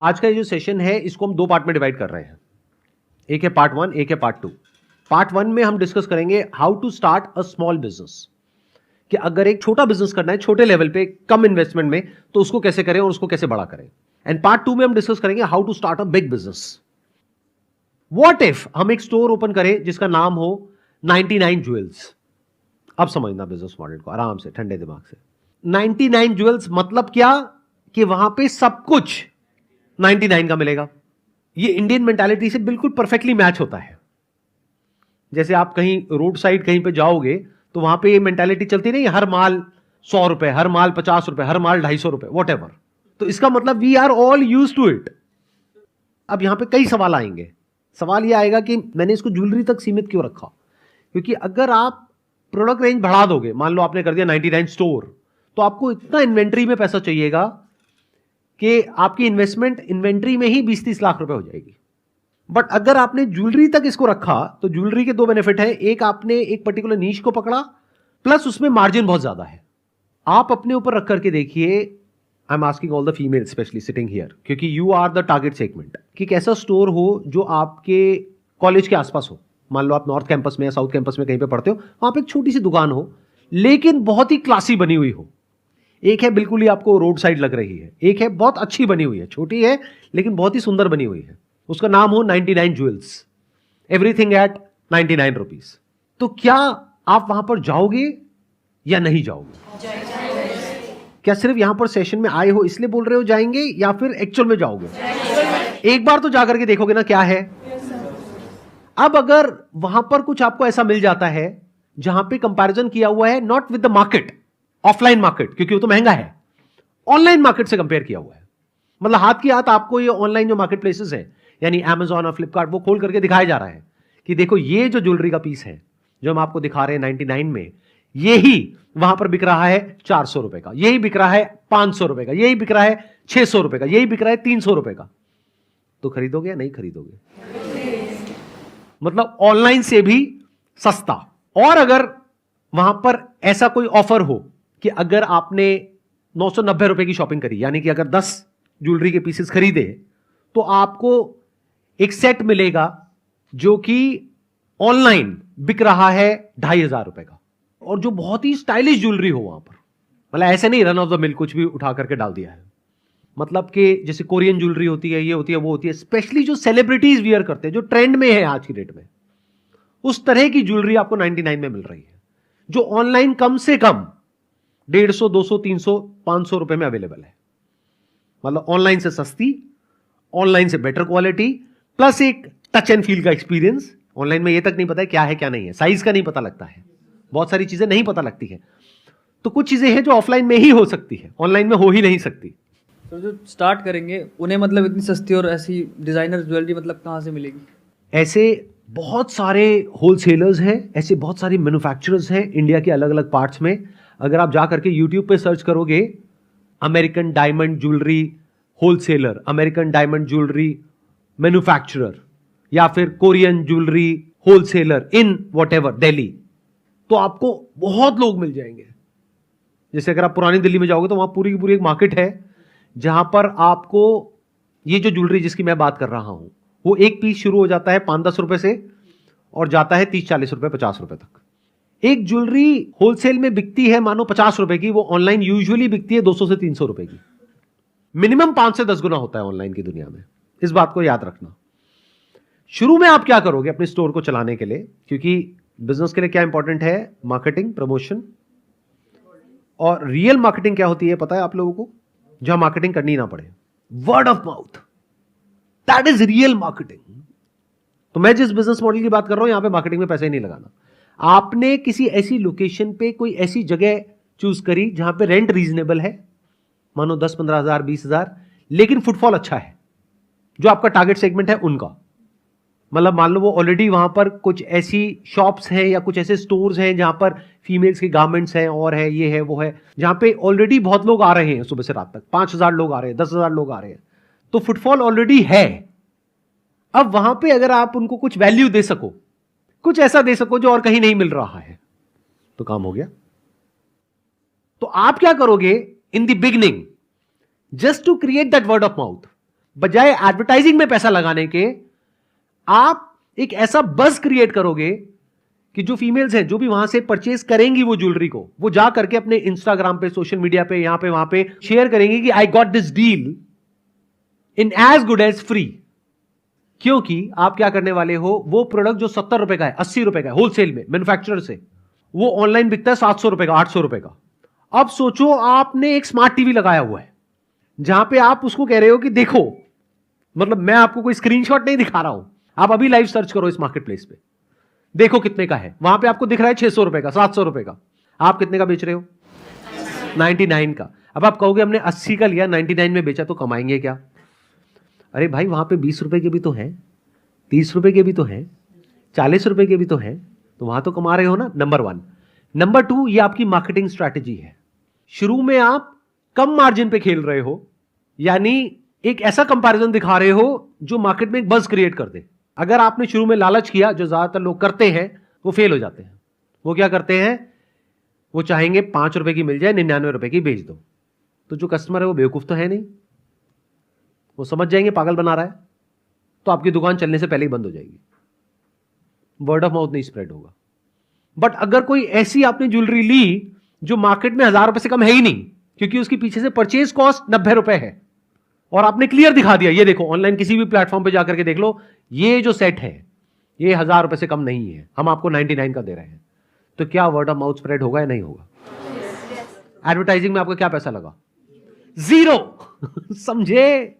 आज का ये जो सेशन है इसको हम दो पार्ट में डिवाइड कर रहे हैं। एक है पार्ट 1, एक है पार्ट 2। पार्ट 1 में हम डिस्कस करेंगे how to start a small business, कि अगर एक छोटा बिजनेस करना है छोटे लेवल पे कम इन्वेस्टमेंट में तो उसको कैसे करें और उसको कैसे बड़ा करें। एंड पार्ट 2 में हम डिस्कस करेंगे how to start a big business. What if हम एक स्टोर ओपन करें जिसका नाम हो 99 ज्वेल्स। अब समझना बिजनेस मॉडल को आराम से ठंडे दिमाग से। 99 ज्वेल्स मतलब क्या, कि वहां पे सब कुछ 99 का मिलेगा। ये इंडियन मेंटालिटी से बिल्कुल परफेक्टली मैच होता है। जैसे आप कहीं रोड साइड कहीं पे जाओगे तो वहां पे ये मेंटालिटी चलती नहीं, हर माल 100 रुपए, हर माल 50 रुपए, हर माल 250 रुपए, वॉट एवर। तो इसका मतलब we are all used to it. अब यहां पे कई सवाल आएंगे। सवाल यह आएगा कि मैंने इसको ज्वेलरी तक सीमित क्यों रखा, क्योंकि अगर आप प्रोडक्ट रेंज बढ़ा दोगे, मान लो आपने कर दिया 99 स्टोर, तो आपको इतना इन्वेंट्री में पैसा चाहिएगा कि आपकी इन्वेस्टमेंट इन्वेंट्री में ही 20-30 लाख रुपए हो जाएगी। बट अगर आपने ज्वेलरी तक इसको रखा तो ज्वेलरी के दो बेनिफिट है। एक, आपने एक पर्टिकुलर नीश को पकड़ा, प्लस उसमें मार्जिन बहुत ज्यादा है। आप अपने ऊपर रख करके देखिए, I am asking all the female specially sitting here, क्योंकि you are the target segment, कि एक ऐसा स्टोर हो जो आपके कॉलेज के आसपास हो। मान लो आप नॉर्थ कैंपस में या साउथ कैंपस में कहीं पे पढ़ते हो, वहां पे एक छोटी सी दुकान हो लेकिन बहुत ही क्लासी बनी हुई हो। एक है बिल्कुल ही आपको रोड साइड लग रही है, एक है बहुत अच्छी बनी हुई है, छोटी है लेकिन बहुत ही सुंदर बनी हुई है। उसका नाम हो 99 ज्वेल्स, एवरीथिंग एट 99 रुपीज। तो क्या आप वहां पर जाओगे या नहीं जाओगे? क्या सिर्फ यहां पर सेशन में आए हो इसलिए बोल रहे हो जाएंगे, या फिर एक्चुअल में जाओगे? एक बार तो जाकर के देखोगे ना क्या है। अब अगर वहां पर कुछ आपको ऐसा मिल जाता है जहां पे कंपैरिजन किया हुआ है not with the market, offline market, क्योंकि वो तो महंगा है, ऑनलाइन मार्केट से कंपेयर किया हुआ है, मतलब हाथ की हाथ आपको ये ऑनलाइन जो मार्केट प्लेसेस है यानी Amazon और फ्लिपकार्ट, वो खोल करके दिखाया जा रहा है कि देखो ये जो ज्वेलरी का पीस है जो हम आपको दिखा रहे हैं 99 में, यही वहां पर बिक रहा है 400 रुपए का, यही बिक रहा है 500 रुपए का, यही बिक रहा है 600 रुपए का, यही बिक रहा है 300 रुपए का। तो खरीदोगे या नहीं खरीदोगे? मतलब ऑनलाइन से भी सस्ता। और अगर वहां पर ऐसा कोई ऑफर हो कि अगर आपने 990 रुपए की शॉपिंग करी, यानी कि अगर 10 ज्वेलरी के पीसेस खरीदे तो आपको एक सेट मिलेगा जो कि ऑनलाइन बिक रहा है 2500 रुपए का, और जो बहुत ही स्टाइलिश ज्वेलरी हो वहां पर। मतलब ऐसे नहीं रन ऑफ द मिल कुछ भी उठा करके डाल दिया है। मतलब कि जैसे कोरियन ज्वेलरी होती है, ये होती है, वो होती है, स्पेशली जो सेलिब्रिटीज वियर करते हैं, जो ट्रेंड में है आज की डेट में, उस तरह की ज्वेलरी आपको 99 में मिल रही है, जो ऑनलाइन कम से कम 150, 200, 300, 500 रुपए में अवेलेबल है। मतलब ऑनलाइन से सस्ती, ऑनलाइन से बेटर क्वालिटी, प्लस एक टच एंड फील का एक्सपीरियंस। ऑनलाइन में ये तक नहीं पता है क्या है क्या नहीं है, साइज का नहीं पता लगता है, बहुत सारी चीजें नहीं पता लगती है। तो कुछ चीजें हैं जो ऑफलाइन में ही हो सकती है, ऑनलाइन में हो ही नहीं सकती। तो जो स्टार्ट करेंगे उन्हें मतलब इतनी सस्ती और ऐसी डिजाइनर ज्वेलरी मतलब कहाँ से मिलेगी? ऐसे बहुत सारे होलसेलर्स हैं, ऐसे बहुत सारे मैन्युफैक्चरर्स हैं इंडिया के अलग अलग पार्ट्स में। अगर आप जा करके यूट्यूब पे सर्च करोगे American diamond jewellery wholesaler, American diamond jewellery manufacturer, या फिर Korean jewellery wholesaler in whatever Delhi, तो आपको बहुत लोग मिल जाएंगे। जैसे अगर आप पुरानी दिल्ली में जाओगे तो वहां पूरी की पूरी एक मार्केट है जहां पर आपको ये जो ज्वेलरी जिसकी मैं बात कर रहा हूं, वो एक पीस शुरू हो जाता है 5-10 रुपए से और जाता है 30-40 रुपए, 50 रुपए तक। एक ज्वेलरी होलसेल में बिकती है मानो 50 रुपए की, वो ऑनलाइन यूजुअली बिकती है 200 से 300 रुपए की। मिनिमम 5 से 10 गुना होता है ऑनलाइन की दुनिया में, इस बात को याद रखना। शुरू में आप क्या करोगे अपने स्टोर को चलाने के लिए, क्योंकि बिजनेस के लिए क्या इंपॉर्टेंट है? Marketing, promotion. और रियल मार्केटिंग क्या होती है पता है आप लोगों को? जहां मार्केटिंग करनी ना पड़े, word of mouth, that is real marketing. तो मैं जिस बिजनेस मॉडल की बात कर रहा हूं यहां पे मार्केटिंग में पैसा ही नहीं लगाना। आपने किसी ऐसी लोकेशन पे कोई ऐसी जगह चूज करी जहां पे रेंट रीजनेबल है, मानो 10-15 हजार, 20,000, लेकिन फुटफॉल अच्छा है, जो आपका टारगेट सेगमेंट है उनका। मतलब मान लो वो ऑलरेडी वहां पर कुछ ऐसी शॉप्स हैं या कुछ ऐसे स्टोर्स हैं जहां पर फीमेल्स के गारमेंट्स हैं, और है, ये है, वो है, जहां पे ऑलरेडी बहुत लोग आ रहे हैं सुबह से रात तक, 5,000 लोग आ रहे हैं, 10,000 लोग आ रहे हैं, तो फुटफॉल ऑलरेडी है। अब वहां पे अगर आप उनको कुछ वैल्यू दे सको, कुछ ऐसा दे सको जो और कहीं नहीं मिल रहा है, तो काम हो गया। तो आप क्या करोगे in the beginning, just to create that word of mouth, बजाय एडवर्टाइजिंग में पैसा लगाने के आप एक ऐसा बज़ क्रिएट करोगे कि जो फीमेल्स हैं, जो भी वहां से परचेज करेंगी वो ज्वेलरी को, वो जा करके अपने इंस्टाग्राम पे, सोशल मीडिया पे, यहां पे वहां पे शेयर करेंगी कि I got this deal in as good as free. क्योंकि आप क्या करने वाले हो, वो प्रोडक्ट जो 70 रुपए का है, 80 रुपए का है होलसेल में मैन्युफैक्चरर से, वो ऑनलाइन बिकता है 700 रुपए का, 800 रुपए का। अब सोचो आपने एक स्मार्ट टीवी लगाया हुआ है जहां पे आप उसको कह रहे हो कि देखो, मतलब मैं आपको कोई स्क्रीनशॉट नहीं दिखा रहा हूं, आप अभी लाइव सर्च करो इस मार्केट प्लेस पे, देखो कितने का है। वहां पे आपको दिख रहा है 600 रुपए का, 700 रुपए का, आप कितने का बेच रहे हो? 99 का। अब आप कहोगे हमने 80 का लिया, 99 में बेचा, तो कमाएंगे क्या? अरे भाई वहां पे 20 रुपए के भी तो हैं, 30 रुपए के भी तो हैं, 40 रुपए के भी तो हैं, तो वहां तो कमा रहे हो ना। नंबर 1। नंबर 2, ये आपकी मार्केटिंग स्ट्रैटेजी है। शुरू में आप कम मार्जिन पे खेल रहे हो, यानी एक ऐसा कंपैरिजन दिखा रहे हो जो मार्केट में एक बज़ क्रिएट कर दे। अगर आपने शुरू में लालच किया, जो ज्यादातर लोग करते हैं, वो फेल हो जाते हैं। वो क्या करते हैं, वो चाहेंगे 5 रुपए की मिल जाए, 99 रुपए की बेच दो। तो जो कस्टमर है वो बेवकूफ तो है नहीं, वो समझ जाएंगे पागल बना रहा है, तो आपकी दुकान चलने से पहले ही बंद हो जाएगी, वर्ड ऑफ माउथ नहीं स्प्रेड होगा। बट अगर कोई ऐसी आपने ज्वेलरी ली जो मार्केट में 1000 रुपए से कम है ही नहीं, क्योंकि उसकी पीछे से परचेज कॉस्ट 90 रुपए है, और आपने क्लियर दिखा दिया, ये देखो ऑनलाइन किसी भी प्लेटफॉर्म पे जाकर के देख लो, ये जो सेट है ये 1000 रुपए से कम नहीं है, हम आपको 99 का दे रहे हैं, तो क्या वर्ड ऑफ माउथ स्प्रेड होगा या नहीं होगा? एडवर्टाइजिंग में आपका क्या पैसा लगा? 0। समझे?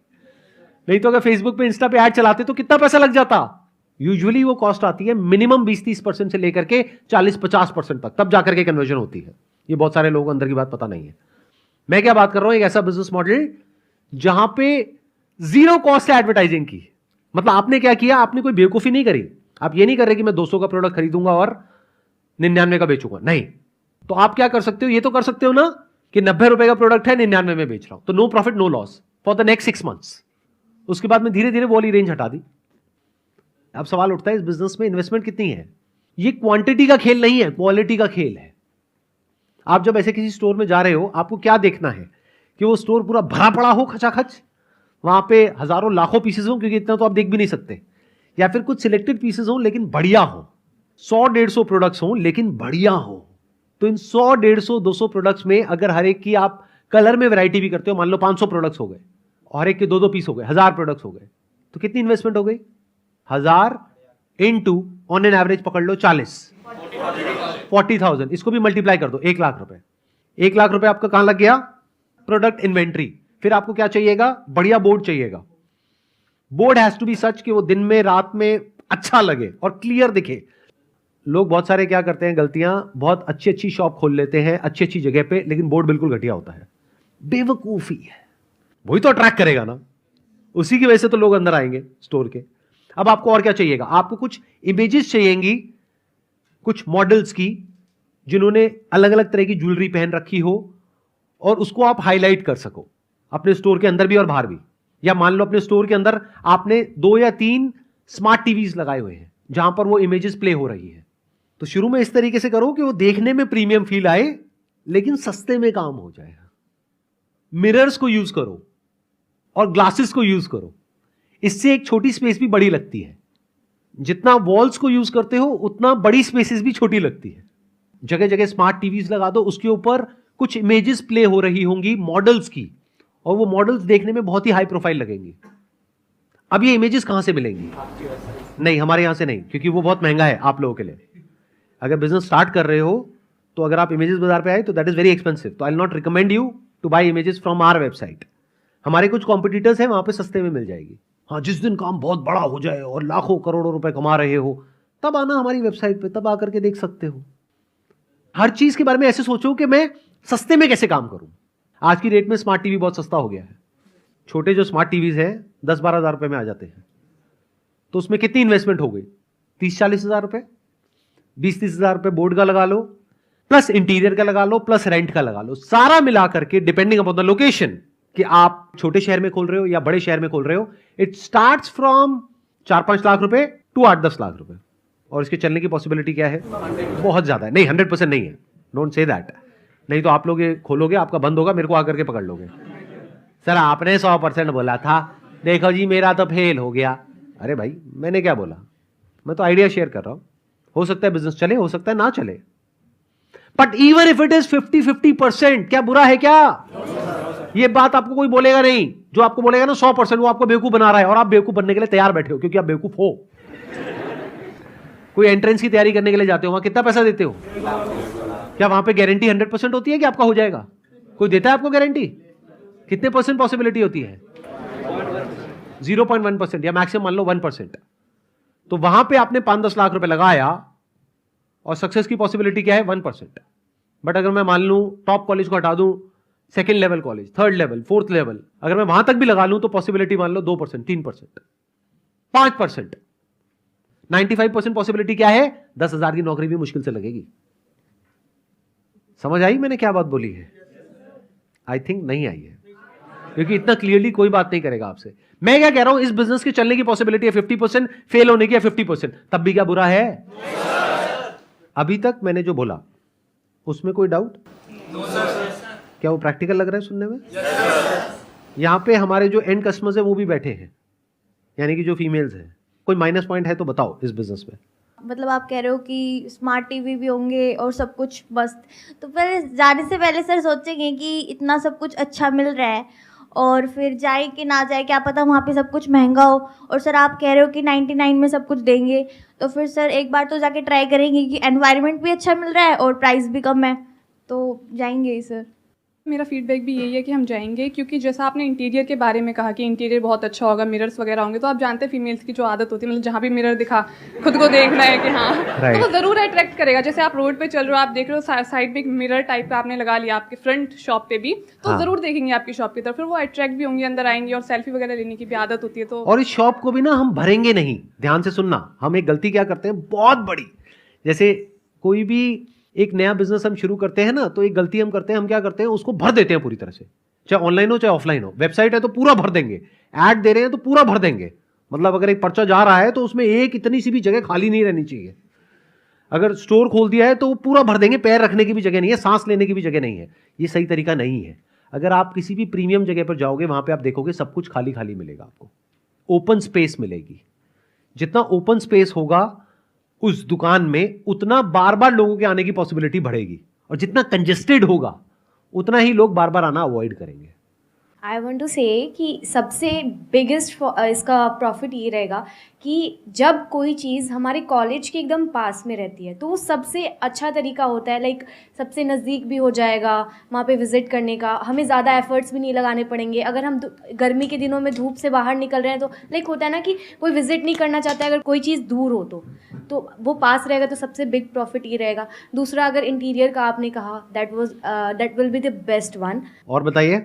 नहीं तो अगर फेसबुक पे, इंस्टा पे ऐड चलाते तो कितना पैसा लग जाता? यूजुअली वो कॉस्ट आती है मिनिमम 20-30% से लेकर के 40-50% तक, तब जाकर के कन्वर्जन होती है। ये बहुत सारे लोगों को अंदर की बात पता नहीं है। मैं क्या बात कर रहा हूं, एक ऐसा बिजनेस मॉडल जहां पे 0 कॉस्ट है एडवर्टाइजिंग की। मतलब आपने क्या किया, आपने कोई बेवकूफी नहीं करी। आप ये नहीं कर रहे कि मैं 200 का प्रोडक्ट खरीदूंगा और 99 का बेचूंगा, नहीं। तो आप क्या कर सकते हो, ये तो कर सकते हो ना कि 90 रुपए का प्रोडक्ट है, 99 में बेच रहा हूं, तो no profit no loss for the next 6 months. उसके बाद में धीरे धीरे वो वाली रेंज हटा दी। अब सवाल उठता है, इस बिजनेस में इन्वेस्टमेंट कितनी है? ये क्वांटिटी का खेल नहीं है, क्वालिटी का खेल है। आप जब ऐसे किसी स्टोर में जा रहे हो, आपको क्या देखना है कि वो स्टोर पूरा भरा पड़ा हो खचाखच, वहां पे हजारों लाखों पीसेस हो, क्योंकि इतना तो आप देख भी नहीं सकते, या फिर कुछ सिलेक्टेड पीसेस हो लेकिन बढ़िया हो, 100-150 प्रोडक्ट्स हो लेकिन बढ़िया हो। तो इन 100-150-200 प्रोडक्ट्स में अगर हर एक की आप कलर में वैरायटी भी करते हो, मान लो 500 प्रोडक्ट्स हो गए और एक के 2-2 पीस हो गए, 1000 प्रोडक्ट्स हो गए, तो कितनी इन्वेस्टमेंट हो गई? 1000 इंटू ऑन एन एवरेज पकड़ लो 40,000, इसको भी मल्टीप्लाई कर दो, 1 लाख रुपए। 1 लाख रुपए आपका कहां लग गया? Product inventory. फिर आपको क्या चाहिएगा? बढ़िया बोर्ड चाहिएगा। बोर्ड हैज टू बी सच कि वो दिन में रात में अच्छा लगे और क्लियर दिखे। लोग बहुत सारे क्या करते हैं गलतियां, बहुत अच्छी अच्छी शॉप खोल लेते हैं अच्छी अच्छी जगह पे, लेकिन बोर्ड बिल्कुल घटिया होता है। बेवकूफी है। वही तो अट्रैक्ट करेगा ना, उसी की वजह से तो लोग अंदर आएंगे स्टोर के। अब आपको और क्या चाहिएगा? आपको कुछ इमेजेस चाहिएंगी, कुछ मॉडल्स की, जिन्होंने अलग अलग तरह की ज्वेलरी पहन रखी हो और उसको आप हाईलाइट कर सको अपने स्टोर के अंदर भी और बाहर भी। या मान लो अपने स्टोर के अंदर आपने 2 या 3 स्मार्ट टीवीज लगाए हुए हैं जहां पर वो इमेजेस प्ले हो रही है। तो शुरू में इस तरीके से करो कि वो देखने में प्रीमियम फील आए लेकिन सस्ते में काम हो जाए। मिरर्स को यूज करो और ग्लासेस को यूज करो, इससे एक छोटी स्पेस भी बड़ी लगती है। जितना वॉल्स को यूज करते हो उतना बड़ी स्पेसेस भी छोटी लगती है। जगह जगह स्मार्ट टीवीज लगा दो, उसके ऊपर कुछ इमेजेस प्ले हो रही होंगी मॉडल्स की, और वो मॉडल्स देखने में बहुत ही हाई प्रोफाइल लगेंगी। अब ये इमेजेस कहां से मिलेंगी? नहीं, हमारे यहां से नहीं, क्योंकि वो बहुत महंगा है आप लोगों के लिए। अगर बिजनेस स्टार्ट कर रहे हो तो अगर आप इमेजेस बाजार पे आए तो दैट इज वेरी एक्सपेंसिव, तो I will not recommend you to buy images from our website. हमारे कुछ कॉम्पिटिटर्स हैं, वहां पे सस्ते में मिल जाएगी। हाँ, जिस दिन काम बहुत बड़ा हो जाए और लाखों करोड़ों रुपए कमा रहे हो, तब आना हमारी वेबसाइट पे, तब आकर के देख सकते हो। हर चीज के बारे में ऐसे सोचो कि मैं सस्ते में कैसे काम करूं। आज की डेट में स्मार्ट टीवी बहुत सस्ता हो गया है। छोटे जो स्मार्ट टीवीज हैं 10-12 हज़ार रुपए में आ जाते हैं। तो उसमें कितनी इन्वेस्टमेंट हो गई? 30-40 हज़ार रुपए, 20-30 हज़ार रुपए बोर्ड का लगा लो, प्लस इंटीरियर का लगा लो, प्लस रेंट का लगा लो, सारा मिला करके डिपेंडिंग अपॉन द लोकेशन, कि आप छोटे शहर में खोल रहे हो या बड़े शहर में खोल रहे हो, इट स्टार्ट्स फ्रॉम 4-5 लाख रुपए टू 8-10 लाख रुपए। और इसके चलने की पॉसिबिलिटी क्या है? बहुत ज्यादा है। नहीं, 100% नहीं है, डोंट से दैट। नहीं तो आप लोग ये खोलोगे, आपका बंद होगा, मेरे को आकर के पकड़ लोगे। सर आपने 100% बोला था, देखो जी मेरा तो फेल हो गया। अरे भाई मैंने क्या बोला, मैं तो आइडिया शेयर कर रहा हूं। हो सकता है बिजनेस चले, हो सकता है ना चले, but even if it is 50-50%, क्या बुरा है क्या? ये बात आपको कोई बोलेगा नहीं। जो आपको बोलेगा ना 100%, वो आपको बेवकूफ बना रहा है, और आप बेवकूफ बनने के लिए तैयार बैठे हो, क्योंकि आप बेवकूफ हो। कोई एंट्रेंस की तैयारी करने के लिए जाते हो, वहां कितना पैसा देते हो? क्या वहां पे गारंटी 100% होती है कि आपका हो जाएगा? कोई देता है आपको गारंटी? कितने परसेंट पॉसिबिलिटी होती है? 0.1% या मैक्सिमम मान लो 1%। तो वहां पे आपने 5-10 लाख रुपए लगाया और सक्सेस की पॉसिबिलिटी क्या है? 1%। बट अगर मैं मान लूं टॉप कॉलेज को हटा दूं, second level college, third level, fourth level, अगर मैं वहां तक भी लगा लूं तो पॉसिबिलिटी मान लो 2%, 3%, 5%। 95% पॉसिबिलिटी क्या है? 10,000 की नौकरी भी मुश्किल से लगेगी। समझ आई मैंने क्या बात बोली है? आई थिंक नहीं आई है, क्योंकि इतना क्लियरली कोई बात नहीं करेगा आपसे। मैं क्या कह रहा हूं, इस बिजनेस के चलने की पॉसिबिलिटी है 50%, फेल होने की है 50%, तब भी क्या बुरा है? अभी तक मैंने जो बोला उसमें कोई डाउट? क्या वो प्रैक्टिकल लग रहा है सुनने में? यहां पे हमारे जो एंड कस्टमर्स है वो भी बैठे हैं, यानी कि जो फीमेल्स हैं। कोई माइनस पॉइंट है तो बताओ इस बिजनेस में। मतलब आप कह रहे हो कि स्मार्ट टीवी भी होंगे और सब कुछ मस्त, तो फिर जाने से पहले सर सोचेंगे कि इतना सब कुछ अच्छा मिल रहा है और फिर जाए कि ना जाए, क्या पता वहाँ पे सब कुछ महंगा हो, और सर आप कह रहे हो कि 99 में सब कुछ देंगे, तो फिर सर एक बार तो जाके ट्राई करेंगे कि एनवायरनमेंट भी अच्छा मिल रहा है और प्राइस भी कम है, तो जाएंगे ही सर। मेरा फीडबैक भी यही है कि हम जाएंगे, क्योंकि जैसा आपने इंटीरियर के बारे में कहा कि इंटीरियर बहुत अच्छा होगा, मिरर्स वगैरह होंगे, तो आप जानते हैं फीमेल्स की जो आदत होती है, मतलब जहाँ भी मिरर दिखा खुद को देखना है कि हाँ, तो वो ज़रूर अट्रैक्ट करेगा। जैसे आप रोड पे चल रहे हो, आप देख रहे हो साइड में एक मिरर टाइप का आपने लगा लिया आपके फ्रंट शॉप पे भी, तो ज़रूर देखेंगे आपकी शॉप की तरफ, फिर वो अट्रैक्ट भी होंगे, अंदर आएंगे, और सेल्फी वगैरह लेने की भी आदत होती है। तो और इस शॉप को भी ना हम भरेंगे नहीं। ध्यान से सुनना, हम एक गलती क्या करते हैं बहुत बड़ी, जैसे कोई भी एक नया बिजनेस हम शुरू करते हैं ना, तो एक गलती हम करते हैं, हम क्या करते हैं, उसको भर देते हैं पूरी तरह से, चाहे ऑनलाइन हो चाहे ऑफलाइन हो। वेबसाइट है तो पूरा भर देंगे, ऐड दे रहे हैं तो पूरा भर देंगे। मतलब अगर एक पर्चा जा रहा है तो उसमें एक इतनी सी भी जगह खाली नहीं रहनी चाहिए। अगर स्टोर खोल दिया है तो वो पूरा भर देंगे, पैर रखने की भी जगह नहीं है, सांस लेने की भी जगह नहीं है। ये सही तरीका नहीं है। अगर आप किसी भी प्रीमियम जगह पर जाओगे, वहां पर आप देखोगे सब कुछ खाली खाली मिलेगा, आपको ओपन स्पेस मिलेगी। जितना ओपन स्पेस होगा उस दुकान में, उतना बार बार लोगों के आने की पॉसिबिलिटी बढ़ेगी, और जितना कंजेस्टेड होगा उतना ही लोग बार बार आना अवॉइड करेंगे। आई वॉन्ट टू से कि सबसे बिगेस्ट इसका प्रॉफिट ये रहेगा कि जब कोई चीज़ हमारे कॉलेज के एकदम पास में रहती है तो वो सबसे अच्छा तरीका होता है, लाइक सबसे नज़दीक भी हो जाएगा वहाँ पे विज़िट करने का, हमें ज़्यादा एफर्ट्स भी नहीं लगाने पड़ेंगे। अगर हम गर्मी के दिनों में धूप से बाहर निकल रहे हैं तो लाइक होता है ना कि कोई विज़िट नहीं करना चाहता है, अगर कोई चीज़ दूर हो तो वो पास रहेगा, तो सबसे बिग प्रॉफिट ये रहेगा। दूसरा, अगर इंटीरियर का आपने कहा, that will be the best one. और बताइए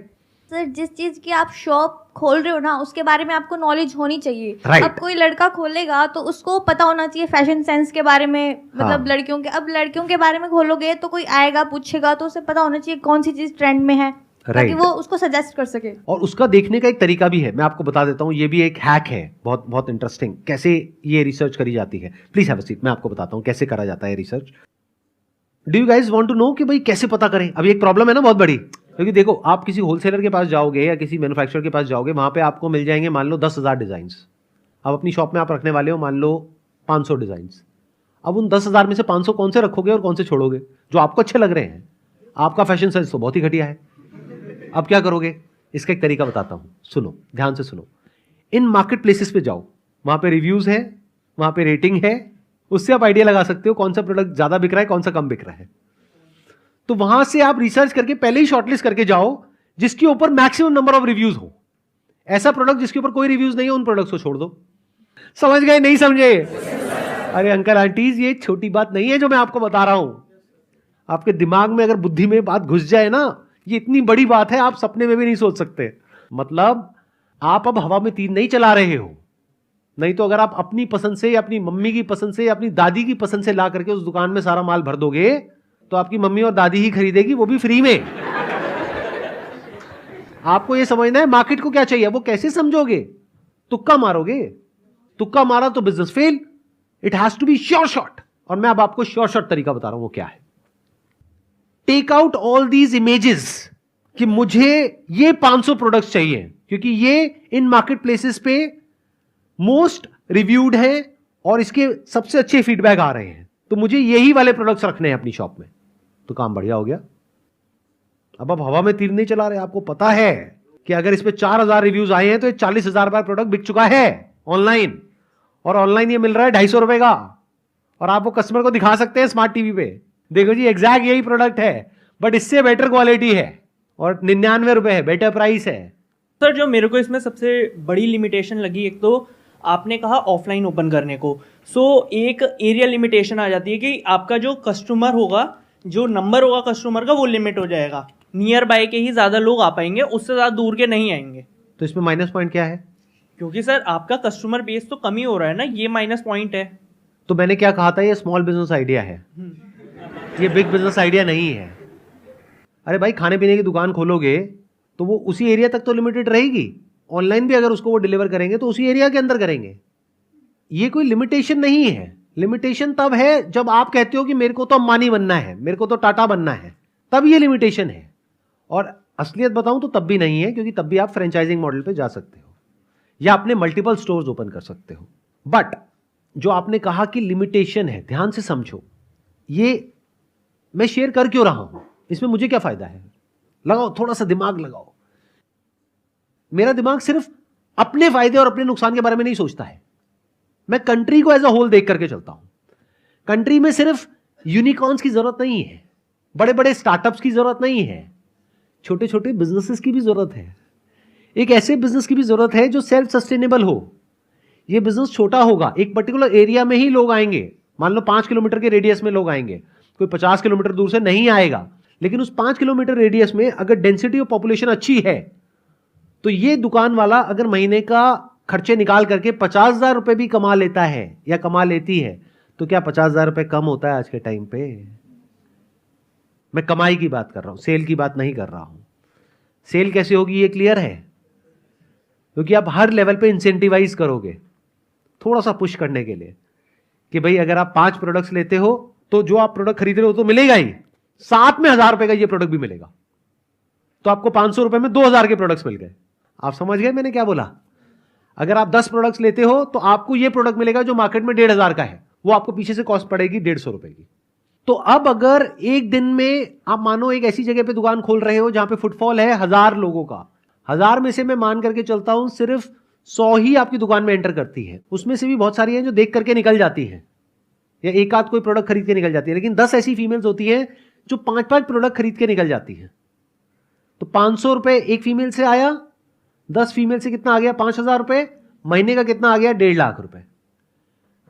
सर, जिस चीज़ की आप शॉप खोल रहे हो ना, उसके बारे में आपको नॉलेज होनी चाहिए। Right. अब कोई लड़का खोलेगा तो उसको पता होना चाहिए फैशन सेंस के बारे में, मतलब लड़कियों के, अब लड़कियों के बारे में खोलोगे तो कोई आएगा पूछेगा तो उसे पता होना चाहिए कौन सी चीज़ ट्रेंड में है, ताकि वो उसको सजेस्ट कर सके। और उसका देखने का एक तरीका भी है, मैं आपको बता देता हूँ। ये भी एक हैक है, बहुत बहुत इंटरेस्टिंग, कैसे ये रिसर्च करी जाती है। प्लीज हैव अ सीट, मैं आपको बताता हूँ कैसे करा जाता है research. Do you guys want to know कि भाई कैसे पता करें? अभी एक प्रॉब्लम है ना बहुत बड़ी, क्योंकि देखो आप किसी होलसेलर के पास जाओगे या किसी मैन्युफैक्चरर के पास जाओगे, वहां पे आपको मिल जाएंगे मान लो 10,000 डिजाइन। अब अपनी शॉप में आप रखने वाले हो मान लो 500 डिजाइन। अब उन 10,000 में से 500 कौन से रखोगे और कौन से छोड़ोगे? जो आपको अच्छे लग रहे हैं। आपका फैशन सेंस तो बहुत ही घटिया है। अब क्या करोगे? इसका एक तरीका बताता हूं, सुनो ध्यान से सुनो। इन मार्केट प्लेसेस पे जाओ, वहां पे रिव्यूज है, वहां पे रेटिंग है, उससे आप आइडिया लगा सकते हो कौन सा प्रोडक्ट ज्यादा बिक रहा है, कौन सा कम बिक रहा है। तो वहां से आप रिसर्च करके पहले ही शॉर्टलिस्ट करके जाओ जिसके ऊपर मैक्सिमम नंबर ऑफ रिव्यूज हो। ऐसा प्रोडक्ट जिसके ऊपर कोई रिव्यूज नहीं है, उन प्रोडक्ट्स को छोड़ दो। समझ गए? नहीं समझे? अरे अंकल आंटीज, ये छोटी बात नहीं है जो मैं आपको बता रहा हूं। आपके दिमाग में अगर बुद्धि में बात घुस जाए ना, ये इतनी बड़ी बात है, आप सपने में भी नहीं सोच सकते। मतलब आप अब हवा में तीर नहीं चला रहे हो। नहीं तो अगर आप अपनी पसंद से या अपनी मम्मी की पसंद से या अपनी दादी की पसंद से ला करके उस दुकान में सारा माल भर दोगे तो आपकी मम्मी और दादी ही खरीदेगी, वो भी फ्री में। आपको यह समझना है मार्केट को क्या चाहिए। वो कैसे समझोगे? तुक्का मारोगे? तुक्का मारा तो business fail. It has to be sure shot. और मैं अब आपको श्योर शॉट तरीका बता रहा हूं, वो क्या है। Take out all these images कि मुझे ये 500 प्रोडक्ट्स चाहिए, क्योंकि ये इन मार्केट प्लेसेस पे मोस्ट रिव्यूड है और इसके सबसे अच्छे फीडबैक आ रहे हैं, तो मुझे यही वाले प्रोडक्ट्स रखने हैं अपनी शॉप में, तो काम बढ़िया हो गया। अब आप हवा में तीर नहीं चला रहे, आपको पता है कि अगर इस पे 4000 रिव्यूज आए हैं तो 40,000 बार प्रोडक्ट बिक चुका है ऑनलाइन, और ऑनलाइन ये मिल रहा है 250 रुपए का, और आप वो कस्टमर को दिखा सकते हैं स्मार्ट टीवी पे, देखो जी एग्जैक्ट यही प्रोडक्ट है बट इससे बेटर क्वालिटी है और 99 रुपए है, बेटर प्राइस है। सर जो मेरे को इसमें सबसे बड़ी लिमिटेशन लगी, एक तो आपने कहा ऑफलाइन ओपन करने को, एक एरिया लिमिटेशन आ जाती है कि आपका जो कस्टमर होगा, जो नंबर होगा कस्टमर का वो लिमिट हो जाएगा, नियर बाय के ही ज़्यादा लोग आ पाएंगे, उससे ज़्यादा दूर के नहीं आएंगे। तो इसमें माइनस पॉइंट क्या है? क्योंकि सर आपका कस्टमर बेस तो कम ही हो रहा है ना, ये माइनस पॉइंट है। तो मैंने क्या कहा था, ये स्मॉल बिजनेस आइडिया है, ये बिग बिजनेस आइडिया नहीं है। अरे भाई खाने पीने की दुकान खोलोगे तो वो उसी एरिया तक तो लिमिटेड रहेगी, ऑनलाइन भी अगर उसको वो डिलीवर करेंगे तो उसी एरिया के अंदर करेंगे, ये कोई लिमिटेशन नहीं है। लिमिटेशन तब है जब आप कहते हो कि मेरे को तो अंबानी बनना है, मेरे को तो टाटा बनना है, तब ये लिमिटेशन है। और असलियत बताऊं तो तब भी नहीं है, क्योंकि तब भी आप फ्रेंचाइजिंग मॉडल पे जा सकते हो या अपने मल्टीपल स्टोर्स ओपन कर सकते हो। बट जो आपने कहा कि लिमिटेशन है, ध्यान से समझो, ये मैं शेयर कर क्यों रहा हूं, इसमें मुझे क्या फायदा है? लगाओ थोड़ा सा दिमाग लगाओ। मेरा दिमाग सिर्फ अपने फायदे और अपने नुकसान के बारे में नहीं सोचता है, मैं कंट्री को एज अ होल देख करके चलता हूं। कंट्री में सिर्फ यूनिकॉर्न्स की जरूरत नहीं है, बड़े बड़े स्टार्टअप्स की जरूरत नहीं है, छोटे छोटे बिजनेसेस की भी जरूरत है। एक ऐसे बिजनेस की भी जरूरत है जो सेल्फ सस्टेनेबल हो। ये बिजनेस छोटा होगा, एक पर्टिकुलर एरिया में ही लोग आएंगे, मान लो 5 किलोमीटर के रेडियस में लोग आएंगे, कोई 50 किलोमीटर दूर से नहीं आएगा, लेकिन उस 5 किलोमीटर रेडियस में अगर डेंसिटी ऑफ पॉपुलेशन अच्छी है तो ये दुकान वाला अगर महीने का खर्चे निकाल करके 50,000 रुपए भी कमा लेता है या कमा लेती है, तो क्या 50,000 रुपए कम होता है आज के टाइम पे? मैं कमाई की बात कर रहा हूं, सेल की बात नहीं कर रहा हूं। सेल कैसे होगी ये क्लियर है, क्योंकि आप हर लेवल पे इंसेंटिवाइज करोगे थोड़ा सा पुश करने के लिए कि भाई अगर आप 5 प्रोडक्ट्स लेते हो तो जो आप प्रोडक्ट खरीद रहे हो तो मिलेगा ही, साथ में 1000 रुपए का ये प्रोडक्ट भी मिलेगा, तो आपको 500 रुपए में 2000 के प्रोडक्ट्स मिल गए। आप समझ गए मैंने क्या बोला? अगर आप 10 प्रोडक्ट्स लेते हो तो आपको ये प्रोडक्ट मिलेगा जो मार्केट में 1500 का है, वो आपको पीछे से कॉस्ट पड़ेगी 150 रुपए की। तो अब अगर एक दिन में आप मानो एक ऐसी जगह पे दुकान खोल रहे हो जहां पे फुटफॉल है 1000 लोगों का, 1000 में से मैं मान करके चलता हूं सिर्फ 100 ही आपकी दुकान में एंटर करती है, उसमें से भी बहुत सारी हैं जो देख करके निकल जाती हैं या एक आध कोई प्रोडक्ट खरीद के निकल जाती है, लेकिन 10 ऐसी फीमेल्स होती हैं जो 5-5 प्रोडक्ट खरीद के निकल जाती हैं। तो 500 रुपए एक फीमेल से आया, 10 फीमेल से कितना आ गया? 5000 रुपए। महीने का कितना आ गया? 1.5 लाख रुपए।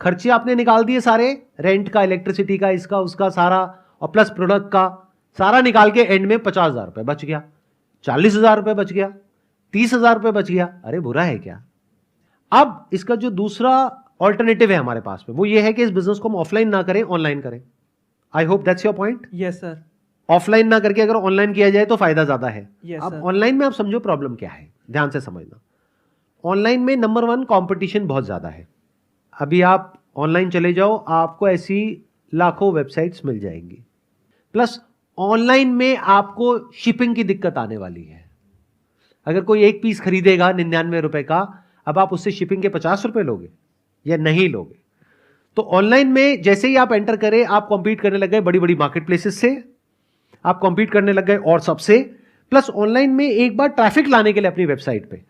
खर्चे आपने निकाल दिए सारे, रेंट का, इलेक्ट्रिसिटी का, इसका उसका सारा, और प्लस प्रोडक्ट का सारा निकाल के एंड में 50,000 रुपए बच गया, 40,000 रुपए बच गया, 30,000 रुपए बच गया। अरे बुरा है क्या? अब इसका जो दूसरा ऑल्टरनेटिव है हमारे पास में, वो ये है कि इस बिजनेस को हम ऑफलाइन ना करें, ऑनलाइन करें। I hope that's your point. Yes sir. Offline ना करके अगर ऑनलाइन किया जाए तो फायदा ज्यादा है। Yes, अब sir. ऑनलाइन में आप समझो प्रॉब्लम क्या है, ध्यान से समझना। ऑनलाइन में नंबर 1 कंपटीशन बहुत ज्यादा है। अभी आप ऑनलाइन चले जाओ, आपको ऐसी लाखों वेबसाइट्स मिल जाएंगी, प्लस ऑनलाइन में आपको शिपिंग की दिक्कत आने वाली है। अगर कोई एक पीस खरीदेगा 99 रुपए का, अब आप उससे शिपिंग के 50 रुपए लोगे या नहीं लोगे? तो ऑनलाइन में जैसे ही आप एंटर करें, आप कॉम्पीट करने लग गए बड़ी बड़ी मार्केट प्लेसेस से, आप कॉम्पीट करने लग गए और सबसे, प्लस ऑनलाइन में एक बार ट्रैफिक लाने के लिए अपनी वेबसाइट पे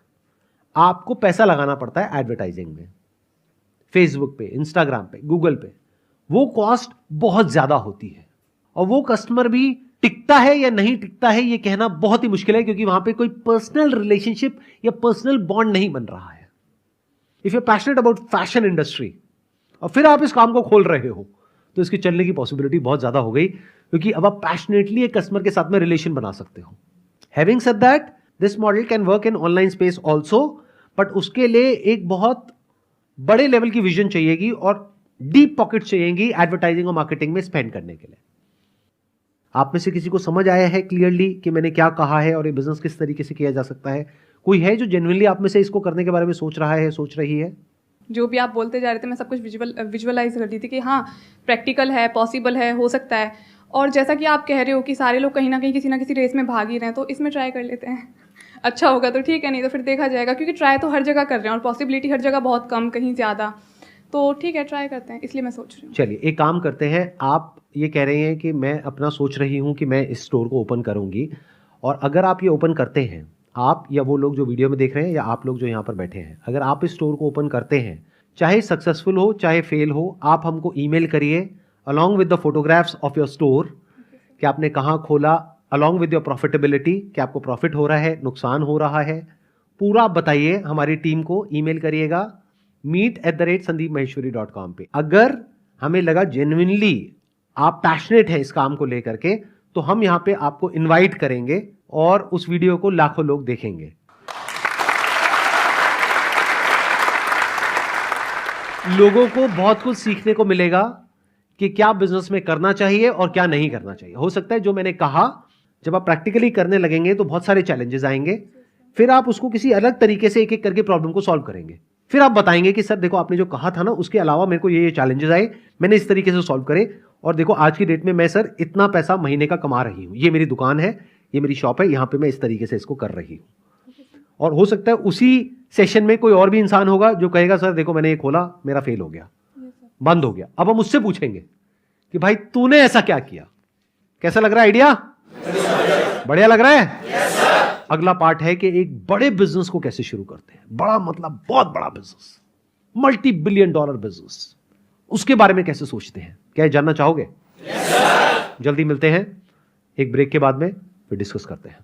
आपको पैसा लगाना पड़ता है एडवर्टाइजिंग में, फेसबुक पे, इंस्टाग्राम पे, गूगल पे। वो कॉस्ट बहुत ज्यादा होती है और वो कस्टमर भी टिकता है या नहीं टिकता है ये कहना बहुत ही मुश्किल है, क्योंकि वहां पे कोई पर्सनल रिलेशनशिप या पर्सनल बॉन्ड नहीं बन रहा है। If you passionate about fashion industry और फिर आप इस काम को खोल रहे हो, तो इसके चलने की पॉसिबिलिटी बहुत ज्यादा हो गई, क्योंकि अब आप पैशनेटली एक कस्टमर के साथ में रिलेशन बना सकते हो। Having said that, this model can work in online space also, but उसके लिए एक बहुत बड़े लेवल की विजन चाहिएगी और डीप पॉकेट चाहिएगी एडवर्टाइजिंग और मार्केटिंग में स्पेंड करने के लिए। आप में से किसी को समझ आया है क्लियरली कि मैंने क्या कहा है और ये बिजनेस किस तरीके से किया जा सकता है? कोई है जो जेन्युइनली आप में से इसको करने के बारे में सोच रहा है, सोच रही है? जो भी आप बोलते जा रहे थे मैं सब कुछ विजुअलाइज कर रही थी कि हाँ प्रैक्टिकल है, पॉसिबल है, हो सकता है। और जैसा कि आप कह रहे हो कि सारे लोग कहीं ना कहीं किसी ना किसी रेस में भाग ही रहे हैं, तो इसमें ट्राई कर लेते हैं। अच्छा होगा तो ठीक है, नहीं तो फिर देखा जाएगा, क्योंकि ट्राई तो हर जगह कर रहे हैं और पॉसिबिलिटी हर जगह बहुत कम, कहीं ज़्यादा, तो ठीक है ट्राई करते हैं, इसलिए मैं सोच रही हूँ। चलिए एक काम करते हैं, आप ये कह रहे हैं कि मैं अपना सोच रही हूँ कि मैं इस स्टोर को ओपन करूँगी, और अगर आप ये ओपन करते हैं, आप या वो लोग जो वीडियो में देख रहे हैं या आप लोग जो यहाँ पर बैठे हैं, अगर आप इस स्टोर को ओपन करते हैं, चाहे सक्सेसफुल हो चाहे फेल हो, आप हमको ईमेल करिए along with the photographs of your store कि आपने कहाँ खोला, अलॉन्ग विद योर प्रॉफिटेबिलिटी कि आपको प्रॉफिट हो रहा है, नुकसान हो रहा है, पूरा बताइए हमारी टीम को, ईमेल करिएगा meet@sandeepmaheshwari.com पे। अगर हमें लगा जेन्युइनली आप पैशनेट हैं इस काम को लेकर के, तो हम यहाँ पे आपको इनवाइट करेंगे और उस वीडियो को लाखों लोग देखेंगे। लोगों को बहुत कुछ सीखने को मिलेगा कि क्या बिजनेस में करना चाहिए और क्या नहीं करना चाहिए। हो सकता है जो मैंने कहा, जब आप प्रैक्टिकली करने लगेंगे तो बहुत सारे चैलेंजेस आएंगे, फिर आप उसको किसी अलग तरीके से एक एक करके प्रॉब्लम को सॉल्व करेंगे। फिर आप बताएंगे कि सर देखो आपने जो कहा था ना, उसके अलावा मेरे को ये चैलेंजेस आए, मैंने इस तरीके से सॉल्व करे, और देखो आज की डेट में मैं सर इतना पैसा महीने का कमा रही हूँ, ये मेरी दुकान है, ये मेरी शॉप है, यहाँ पे मैं इस तरीके से इसको कर रही हूँ। और हो सकता है उसी सेशन में कोई और भी इंसान होगा जो कहेगा सर देखो मैंने ये खोला, मेरा फेल हो गया, बंद हो गया। अब हम उससे पूछेंगे कि भाई तूने ऐसा क्या किया, कैसा लग रहा है आइडिया? बढ़िया लग रहा है? अगला पार्ट है कि एक बड़े बिजनेस को कैसे शुरू करते हैं, बड़ा मतलब बहुत बड़ा business, multi billion dollar business, उसके बारे में कैसे सोचते हैं, क्या ये जानना चाहोगे? जल्दी मिलते हैं एक ब्रेक के बाद में, फिर डिस्कस करते हैं।